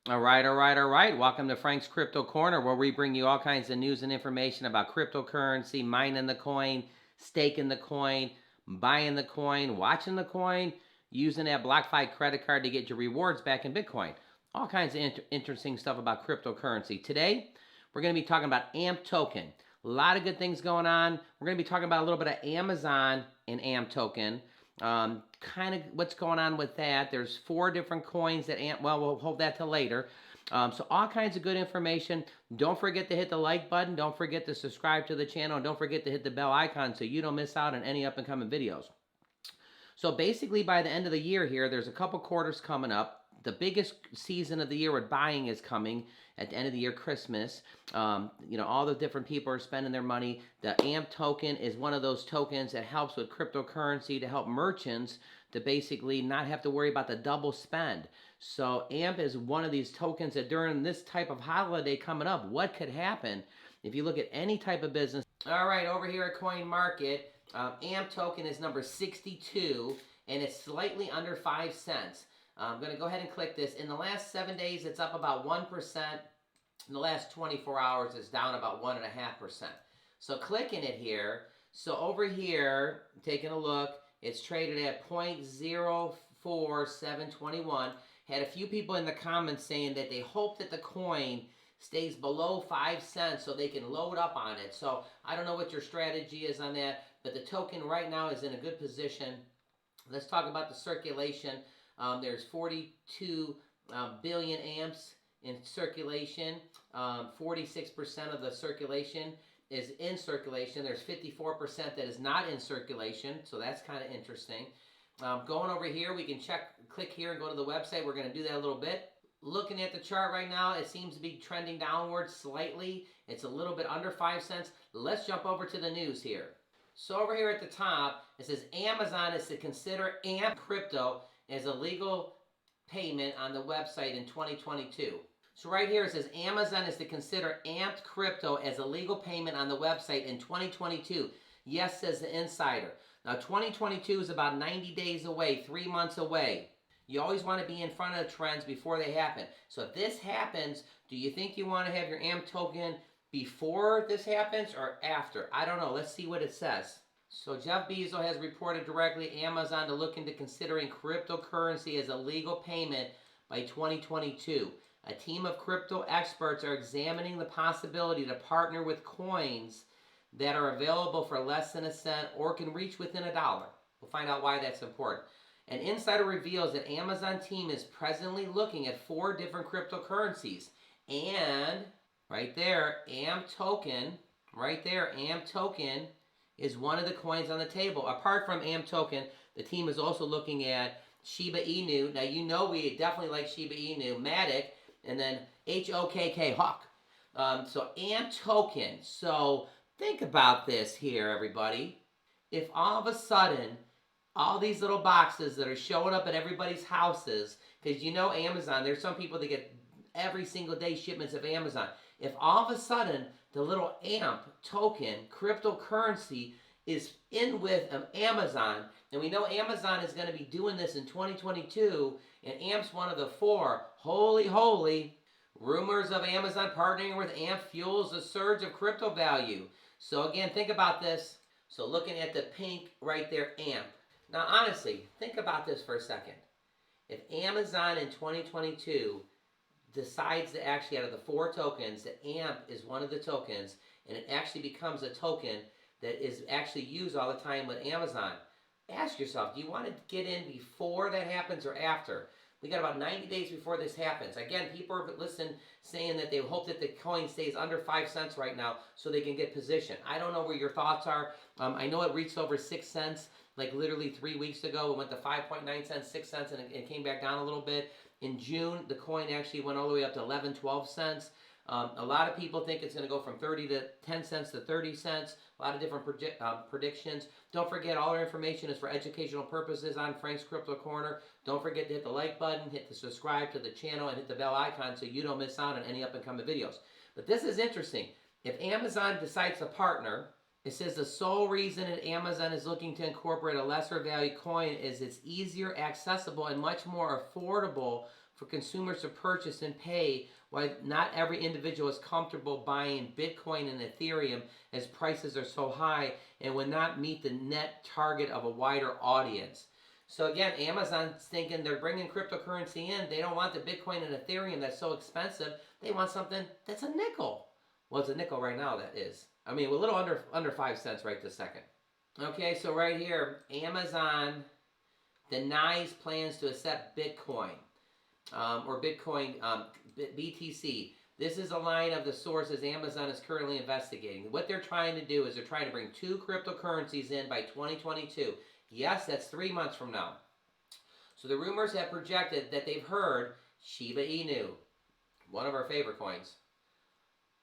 All right. Welcome to Frank's Crypto Corner, where we bring you all kinds of news and information about cryptocurrency, mining the coin, staking the coin, buying the coin, watching the coin, using that BlockFi credit card to get your rewards back in Bitcoin. All kinds of interesting stuff about cryptocurrency. Today, we're going to be talking about AMP token. A lot of good things going on. We're going to be talking about a little bit of Amazon and AMP token. Kind of what's going on with that. There's 4 different coins that we'll hold that till later. So all kinds of good information. Don't forget to hit the like button. Don't forget to subscribe to the channel. And don't forget to hit the bell icon so you don't miss out on any up and coming videos. So basically by the end of the year here, there's a couple quarters coming up. The biggest season of the year with buying is coming at the end of the year, Christmas. All the different people are spending their money. The AMP token is one of those tokens that helps with cryptocurrency to help merchants to basically not have to worry about the double spend. So AMP is one of these tokens that during this type of holiday coming up, what could happen if you look at any type of business? All right, over here at Coin Market, AMP token is number 62, and it's slightly under 5 cents. I'm going to go ahead and click this. In the last 7 days, it's up about 1%. In the last 24 hours, it's down about 1.5%. So clicking it here, so over here, taking a look, it's traded at 0.04721. Had a few people in the comments saying that they hope that the coin stays below 5 cents so they can load up on it. So I don't know what your strategy is on that, but the token right now is in a good position. Let's talk about the circulation. There's 42 billion amps in circulation. 46% of the circulation is in circulation. There's 54% that is not in circulation, so that's kind of interesting. Going over here, we can click here and go to the website. We're going to do that a little bit. Looking at the chart right now, it seems to be trending downwards slightly. It's a little bit under 5 cents. Let's jump over to the news here. So over here at the top, it says Amazon is to consider AMP crypto as a legal payment on the website in 2022. So right here it says Amazon is to consider AMP crypto as a legal payment on the website in 2022. Yes, says the insider. Now 2022 is about 90 days away, 3 months away. You always want to be in front of the trends before they happen. So if this happens, do you think you want to have your AMP token before this happens or after? I don't know. Let's see what it says. So Jeff Bezos has reported directly Amazon to look into considering cryptocurrency as a legal payment by 2022. A team of crypto experts are examining the possibility to partner with coins that are available for less than a cent or can reach within $1. We'll find out why that's important. An insider reveals that Amazon team is presently looking at 4 different cryptocurrencies. And right there, AMP token, is one of the coins on the table. Apart from AMP token, the team is also looking at Shiba Inu. Now, you know we definitely like Shiba Inu, Matic, and then HOKK, Hawk. So AMP token. So think about this here, everybody. If all of a sudden, all these little boxes that are showing up at everybody's houses, because you know Amazon, there's some people that get every single day shipments of Amazon. If all of a sudden the little AMP token, cryptocurrency, is in with Amazon, and we know Amazon is going to be doing this in 2022, and AMP's one of the 4, holy, rumors of Amazon partnering with AMP fuels a surge of crypto value. So again, think about this. So looking at the pink right there, AMP. Now, honestly, think about this for a second. If Amazon in 2022 decides to actually, out of the 4 tokens, that AMP is one of the tokens, and it actually becomes a token that is actually used all the time with Amazon, ask yourself, do you want to get in before that happens or after? We got about 90 days before this happens. Again, people are saying that they hope that the coin stays under 5 cents right now so they can get position. I don't know where your thoughts are. I know it reached over 6 cents like literally 3 weeks ago. It went to 5.9 cents, 6 cents, and it came back down a little bit. In June, the coin actually went all the way up to 11, 12 cents. A lot of people think it's going to go from 10 cents to 30 cents. A lot of different predictions. Don't forget, all our information is for educational purposes on Frank's Crypto Corner. Don't forget to hit the like button, hit the subscribe to the channel, and hit the bell icon so you don't miss out on any up-and-coming videos. But this is interesting. If Amazon decides to partner, it says the sole reason that Amazon is looking to incorporate a lesser value coin is it's easier, accessible, and much more affordable for consumers to purchase and pay, why not every individual is comfortable buying Bitcoin and Ethereum as prices are so high and would not meet the net target of a wider audience. So again, Amazon's thinking they're bringing cryptocurrency in. They don't want the Bitcoin and Ethereum that's so expensive. They want something that's a nickel. Well, it's a nickel right now, that is. I mean, a little under 5 cents right this second. Okay, so right here, Amazon denies plans to accept Bitcoin or Bitcoin BTC. This is a line of the sources Amazon is currently investigating. What they're trying to do is they're trying to bring 2 cryptocurrencies in by 2022. Yes, that's 3 months from now. So the rumors have projected that they've heard Shiba Inu, one of our favorite coins.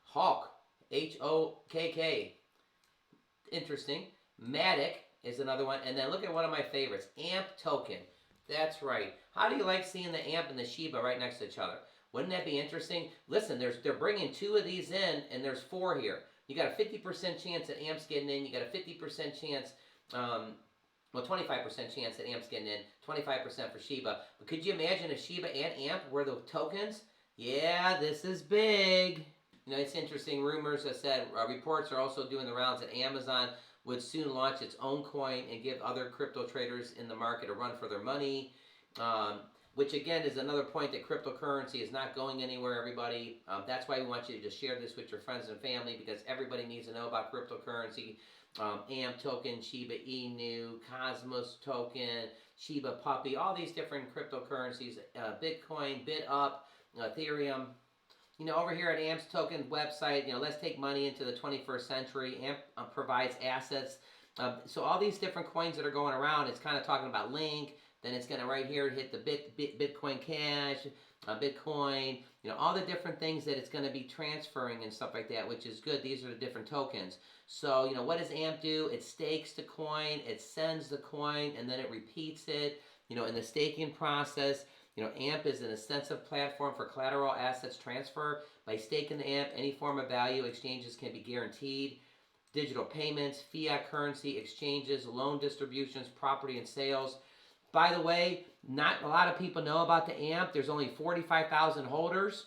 Hawk, H-O-K-K. Interesting. Matic is another one. And then look at one of my favorites, AMP token. That's right. How do you like seeing the AMP and the Shiba right next to each other? Wouldn't that be interesting? Listen, they're bringing 2 of these in, and there's 4 here. You got a 50% chance that AMP's getting in. You got a 50% chance, 25% chance that AMP's getting in, 25% for Shiba. But could you imagine if Shiba and AMP were the tokens? Yeah, this is big. You know, it's interesting. Rumors have said, reports are also doing the rounds that Amazon would soon launch its own coin and give other crypto traders in the market a run for their money. Which again is another point that cryptocurrency is not going anywhere, everybody. That's why we want you to just share this with your friends and family, because everybody needs to know about cryptocurrency. AMP token, Shiba Inu, Cosmos token, Shiba Puppy, all these different cryptocurrencies, Bitcoin, BitUp, Ethereum. You know, over here at AMP's token website, you know, let's take money into the 21st century. AMP provides assets. So all these different coins that are going around, it's kind of talking about Link. Then it's going to right here hit the Bitcoin Cash, Bitcoin, you know, all the different things that it's going to be transferring and stuff like that, which is good. These are the different tokens. So, you know, what does AMP do? It stakes the coin, it sends the coin, and then it repeats it, you know, in the staking process. You know, AMP is an extensive platform for collateral assets transfer. By staking the AMP, any form of value exchanges can be guaranteed. Digital payments, fiat currency exchanges, loan distributions, property and sales. By the way, not a lot of people know about the AMP. There's only 45,000 holders.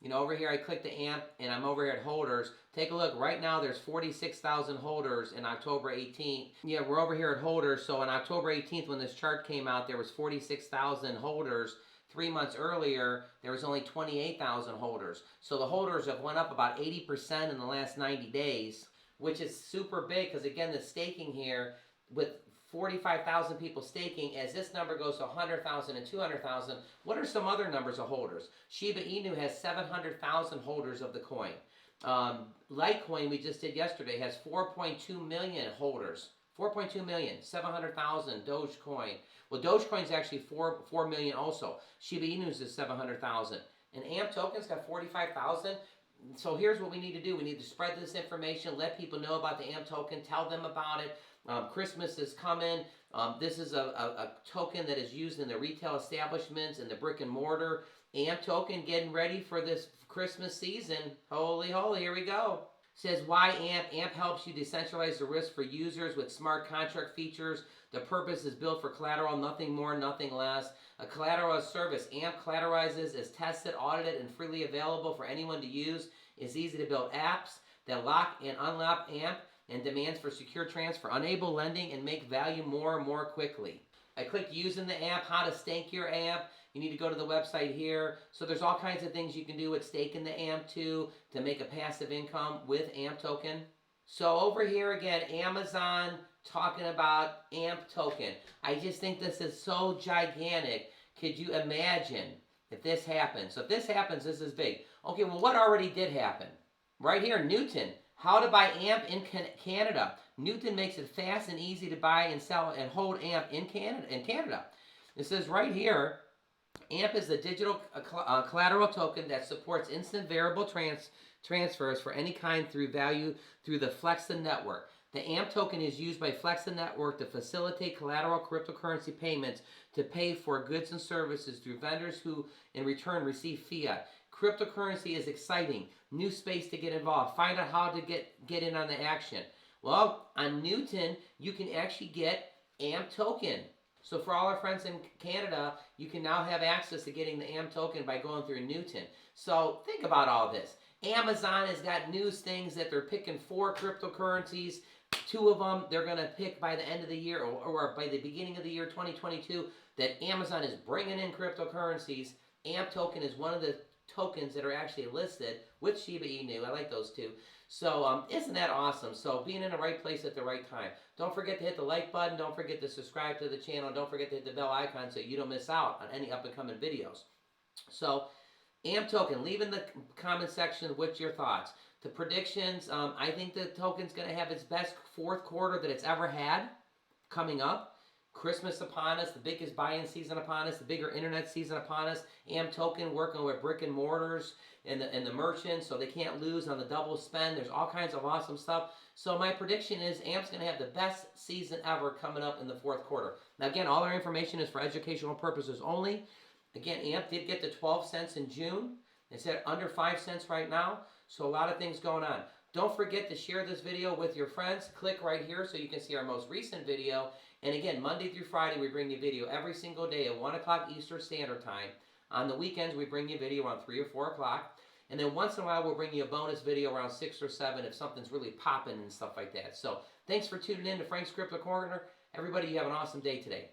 You know, over here I click the AMP and I'm over here at holders. Take a look. Right now there's 46,000 holders in October 18th. Yeah, we're over here at holders. So on October 18th when this chart came out, there was 46,000 holders. 3 months earlier, there was only 28,000 holders. So the holders have went up about 80% in the last 90 days, which is super big because again, the staking here with 45,000 people staking, as this number goes to 100,000 and 200,000, what are some other numbers of holders? Shiba Inu has 700,000 holders of the coin. Litecoin, we just did yesterday, has 4.2 million holders. 4.2 million, 700,000, Dogecoin. Well, Dogecoin's actually 4 million also. Shiba Inu's is 700,000. And AMP token's got 45,000. So here's what we need to do. We need to spread this information, let people know about the AMP token, tell them about it. Christmas is coming. This is a token that is used in the retail establishments and the brick and mortar. AMP token getting ready for this Christmas season. Holy, holy, here we go. Says why AMP. AMP helps you decentralize the risk for users with smart contract features. The purpose is built for collateral, nothing more, nothing less. A collateral as service. AMP collateralizes, is tested, audited, and freely available for anyone to use. It's easy to build apps that lock and unlock AMP and demands for secure transfer, enable lending, and make value more and more quickly. I clicked using the AMP, how to stake your AMP. You need to go to the website here. So there's all kinds of things you can do with staking the AMP too to make a passive income with AMP token. So over here again, Amazon talking about AMP token. I just think this is so gigantic. Could you imagine if this happens? So if this happens, this is big. Okay, well what already did happen? Right here, Newton. How to buy AMP in Canada. Newton makes it fast and easy to buy and sell and hold AMP in Canada. It says right here, AMP is a digital collateral token that supports instant variable transfers for any kind through the Flexa network. The AMP token is used by Flexa network to facilitate collateral cryptocurrency payments to pay for goods and services through vendors who in return receive fiat. Cryptocurrency is exciting. New space to get involved. Find out how to get in on the action. Well, on Newton, you can actually get AMP token. So for all our friends in Canada, you can now have access to getting the AM token by going through Newton. So think about all this. Amazon has got news things that they're picking 4 cryptocurrencies. 2 of them they're going to pick by the end of the year or by the beginning of the year 2022 that Amazon is bringing in cryptocurrencies. AMP token is one of the tokens that are actually listed with Shiba Inu. I like those 2. So isn't that awesome? So being in the right place at the right time. Don't forget to hit the like button. Don't forget to subscribe to the channel. Don't forget to hit the bell icon so you don't miss out on any up and coming videos. So AMP token, leave in the comment section with your thoughts. The predictions, I think the token's going to have its best 4th quarter that it's ever had coming up. Christmas upon us, the biggest buy-in season upon us, the bigger internet season upon us. AMP token working with brick and mortars and the merchants so they can't lose on the double spend. There's all kinds of awesome stuff. So my prediction is AMP's going to have the best season ever coming up in the 4th quarter. Now again, all our information is for educational purposes only. Again, AMP did get to 12 cents in June. It's at under 5 cents right now. So a lot of things going on. Don't forget to share this video with your friends. Click right here so you can see our most recent video. And again, Monday through Friday, we bring you video every single day at 1 o'clock Eastern Standard Time. On the weekends, we bring you video around 3 or 4 o'clock. And then once in a while, we'll bring you a bonus video around 6 or 7 if something's really popping and stuff like that. So thanks for tuning in to Frank's Crypto Corner. Everybody, you have an awesome day today.